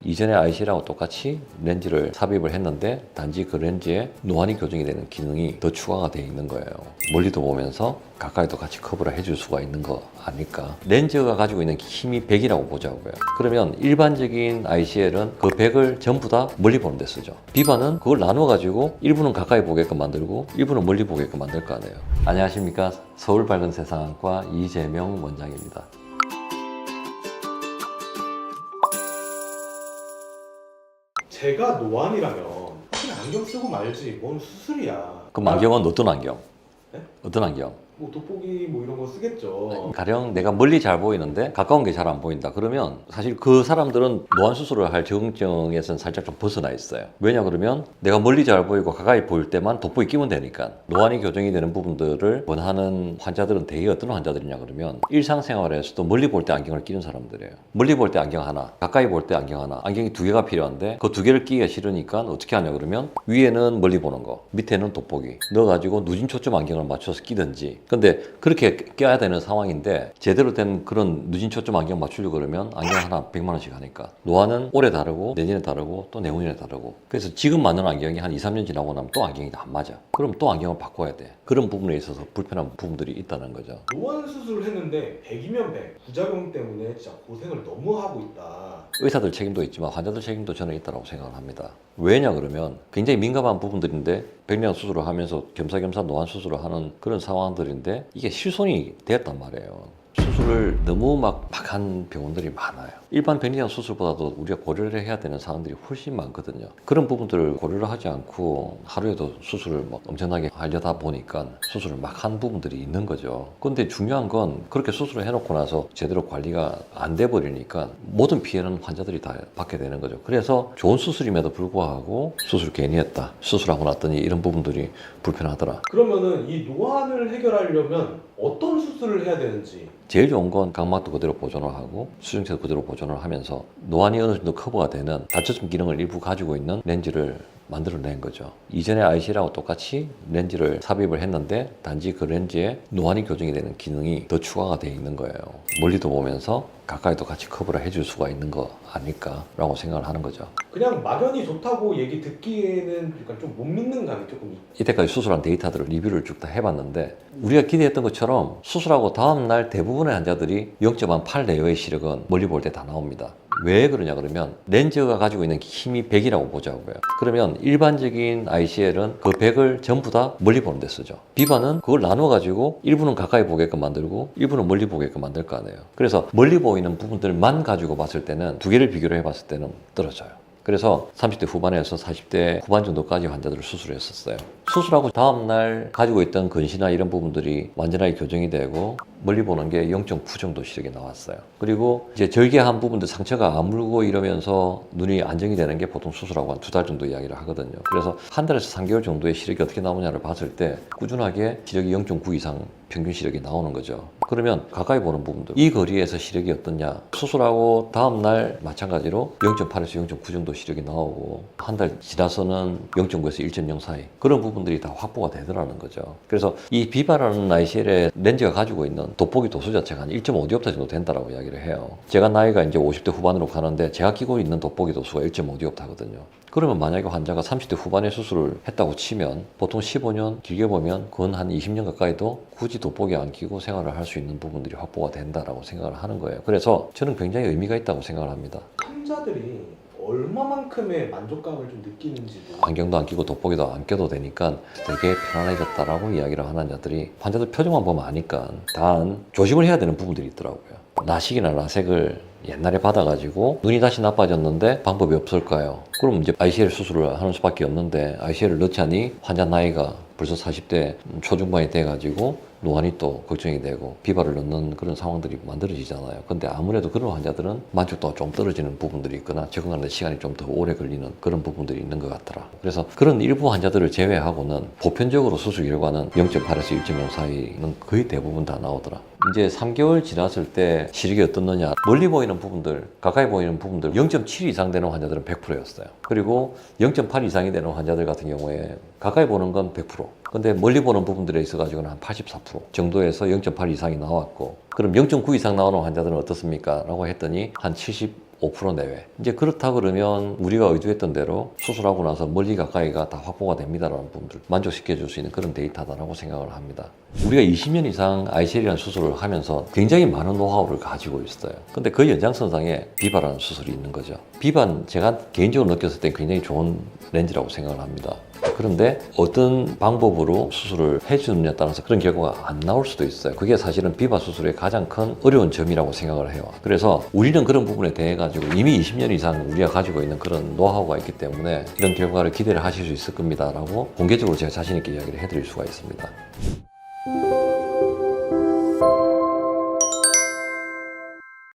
이전에 ICL하고 똑같이 렌즈를 삽입을 했는데 단지 그 렌즈에 노안이 교정이 되는 기능이 더 추가가 되어 있는 거예요. 멀리도 보면서 가까이도 같이 커버를 해줄 수가 있는 거 아닐까. 렌즈가 가지고 있는 힘이 100이라고 보자고요. 그러면 일반적인 ICL은 그 100을 전부 다 멀리 보는 데 쓰죠. 비바는 그걸 나눠 가지고 일부는 가까이 보게끔 만들고 일부는 멀리 보게끔 만들 거 아니에요. 안녕하십니까, 서울밝은세상학과 이재명 원장입니다. 제가 노안이라면 그냥 안경 쓰고 말지 뭔 수술이야. 그럼 안경은 어떤 안경? 네? 어떤 안경? 뭐 돋보기 뭐 이런 거 쓰겠죠. 가령 내가 멀리 잘 보이는데 가까운 게 잘 안 보인다 그러면 사실 그 사람들은 노안 수술을 할 적응증에서는 살짝 좀 벗어나 있어요. 왜냐 그러면 내가 멀리 잘 보이고 가까이 보일 때만 돋보기 끼면 되니까. 노안이 교정이 되는 부분들을 원하는 환자들은 대개 어떤 환자들이냐 그러면 일상생활에서도 멀리 볼 때 안경을 끼는 사람들이에요. 멀리 볼 때 안경 하나, 가까이 볼 때 안경 하나, 안경이 두 개가 필요한데 그 두 개를 끼기가 싫으니까 어떻게 하냐 그러면 위에는 멀리 보는 거, 밑에는 돋보기 넣어가지고 누진 초점 안경을 맞춰서 끼든지. 근데 그렇게 껴야 되는 상황인데 제대로 된 그런 누진 초점 안경 맞추려고 그러면 안경 하나 100만 원씩 하니까. 노안은 올해 다르고 내년에 다르고 또 내후년에 다르고. 그래서 지금 맞는 안경이 한 2, 3년 지나고 나면 또 안경이 안 맞아. 그럼 또 안경을 바꿔야 돼. 그런 부분에 있어서 불편한 부분들이 있다는 거죠. 노안 수술을 했는데 100이면 100. 부작용 때문에 진짜 고생을 너무 하고 있다. 의사들 책임도 있지만 환자들 책임도 저는 있다고 생각을 합니다. 왜냐 그러면 굉장히 민감한 부분들인데 백내장 수술을 하면서 겸사겸사 노안 수술을 하는 그런 상황들인데 이게 실손이 되었단 말이에요. 수술을 너무 막한 병원들이 많아요. 일반 백내장 수술보다도 우리가 고려를 해야 되는 사항들이 훨씬 많거든요. 그런 부분들을 고려를 하지 않고 하루에도 수술을 막 엄청나게 하려다 보니까 수술을 막 한 부분들이 있는 거죠. 근데 중요한 건 그렇게 수술을 해놓고 나서 제대로 관리가 안 돼 버리니까 모든 피해는 환자들이 다 받게 되는 거죠. 그래서 좋은 수술임에도 불구하고 수술 괜히 했다, 수술하고 났더니 이런 부분들이 불편하더라. 그러면은 이 노안을 해결하려면 어떤 수술을 해야 되는지. 제일 좋은 건 각막도 그대로 보존을 하고 수정체도 그대로 보존을 하면서 노안이 어느 정도 커버가 되는 다초점 기능을 일부 가지고 있는 렌즈를 만들어낸 거죠. 이전에 ICL하고 똑같이 렌즈를 삽입을 했는데 단지 그 렌즈에 노안이 교정이 되는 기능이 더 추가가 되어 있는 거예요. 멀리도 보면서 가까이도 같이 커버를 해줄 수가 있는 거 아닐까라고 생각을 하는 거죠. 그냥 막연히 좋다고 얘기 듣기에는 약간 좀 못 믿는 감이 조금 이때까지 수술한 데이터들을 리뷰를 쭉 다 해봤는데 우리가 기대했던 것처럼 수술하고 다음날 대부분의 환자들이 0.8 내외의 시력은 멀리 볼 때 다 나옵니다. 왜 그러냐 그러면 렌즈가 가지고 있는 힘이 100이라고 보자고요. 그러면 일반적인 ICL은 그 100을 전부 다 멀리 보는 데 쓰죠. 비바는 그걸 나눠 가지고 일부는 가까이 보게끔 만들고 일부는 멀리 보게끔 만들 거 아니에요. 그래서 멀리 보이는 부분들만 가지고 봤을 때는 두 개를 비교를 해봤을 때는 떨어져요. 그래서 30대 후반에서 40대 후반 정도까지 환자들을 수술했었어요. 수술하고 다음날 가지고 있던 근시나 이런 부분들이 완전하게 교정이 되고 멀리 보는 게 0.9 정도 시력이 나왔어요. 그리고 이제 절개한 부분들 상처가 아물고 이러면서 눈이 안정이 되는 게 보통 수술하고 한 2달 정도 이야기를 하거든요. 그래서 한 달에서 3개월 정도의 시력이 어떻게 나오냐를 봤을 때 꾸준하게 시력이 0.9 이상 평균 시력이 나오는 거죠. 그러면 가까이 보는 부분들, 이 거리에서 시력이 어떻냐? 수술하고 다음날 마찬가지로 0.8에서 0.9 정도 시력이 나오고 한 달 지나서는 0.9에서 1.0 사이 그런 부분들이 다 확보가 되더라는 거죠. 그래서 이 비바라는 ICL의 렌즈가 가지고 있는 돋보기 도수 자체가 한 1.5디옵터 정도 된다라고 이야기를 해요. 제가 나이가 이제 50대 후반으로 가는데 제가 끼고 있는 돋보기 도수가 1.5디옵터거든요. 그러면 만약에 환자가 30대 후반에 수술을 했다고 치면 보통 15년, 길게 보면 그건 한 20년 가까이도 굳이 돋보기 안 끼고 생활을 할 수 있는 부분들이 확보가 된다라고 생각을 하는 거예요. 그래서 저는 굉장히 의미가 있다고 생각을 합니다. 환자들이 얼마만큼의 만족감을 좀 느끼는지도. 안경도 안 끼고 돋보기도 안 껴도 되니까 되게 편안해졌다라고 이야기를 하는 자들이 환자들 표정만 보면 아니까 단 조심을 해야 되는 부분들이 있더라고요. 라식이나 라섹을 옛날에 받아가지고 눈이 다시 나빠졌는데 방법이 없을까요? 그럼 이제 ICL 수술을 하는 수밖에 없는데 ICL을 넣자니 환자 나이가 벌써 40대 초중반이 돼가지고 노안이 또 걱정이 되고 비바를 넣는 그런 상황들이 만들어지잖아요. 근데 아무래도 그런 환자들은 만족도가 좀 떨어지는 부분들이 있거나 적응하는 데 시간이 좀 더 오래 걸리는 그런 부분들이 있는 것 같더라. 그래서 그런 일부 환자들을 제외하고는 보편적으로 수술 결과는 0.8에서 1.0 사이는 거의 대부분 다 나오더라. 이제 3개월 지났을 때 시력이 어떻느냐, 멀리 보이는 부분들, 가까이 보이는 부분들 0.7 이상 되는 환자들은 100%였어요. 그리고 0.8 이상이 되는 환자들 같은 경우에 가까이 보는 건 100%, 근데 멀리 보는 부분들에 있어가지고는 한 84% 정도에서 0.8 이상이 나왔고, 그럼 0.9 이상 나오는 환자들은 어떻습니까? 라고 했더니 한 70 5% 내외. 이제 그렇다 그러면 우리가 의도했던 대로 수술하고 나서 멀리 가까이가 다 확보가 됩니다라는 부분들 만족시켜 줄 수 있는 그런 데이터다라고 생각을 합니다. 우리가 20년 이상 ICL이라는 수술을 하면서 굉장히 많은 노하우를 가지고 있어요. 근데 그 연장선상에 비바라는 수술이 있는 거죠. 비바는 제가 개인적으로 느꼈을 때 굉장히 좋은 렌즈라고 생각을 합니다. 그런데 어떤 방법으로 수술을 해주느냐에 따라서 그런 결과가 안 나올 수도 있어요. 그게 사실은 비바 수술의 가장 큰 어려운 점이라고 생각을 해요. 그래서 우리는 그런 부분에 대해 가지고 이미 20년 이상 우리가 가지고 있는 그런 노하우가 있기 때문에 이런 결과를 기대를 하실 수 있을 겁니다라고 공개적으로 제가 자신 있게 이야기를 해드릴 수가 있습니다.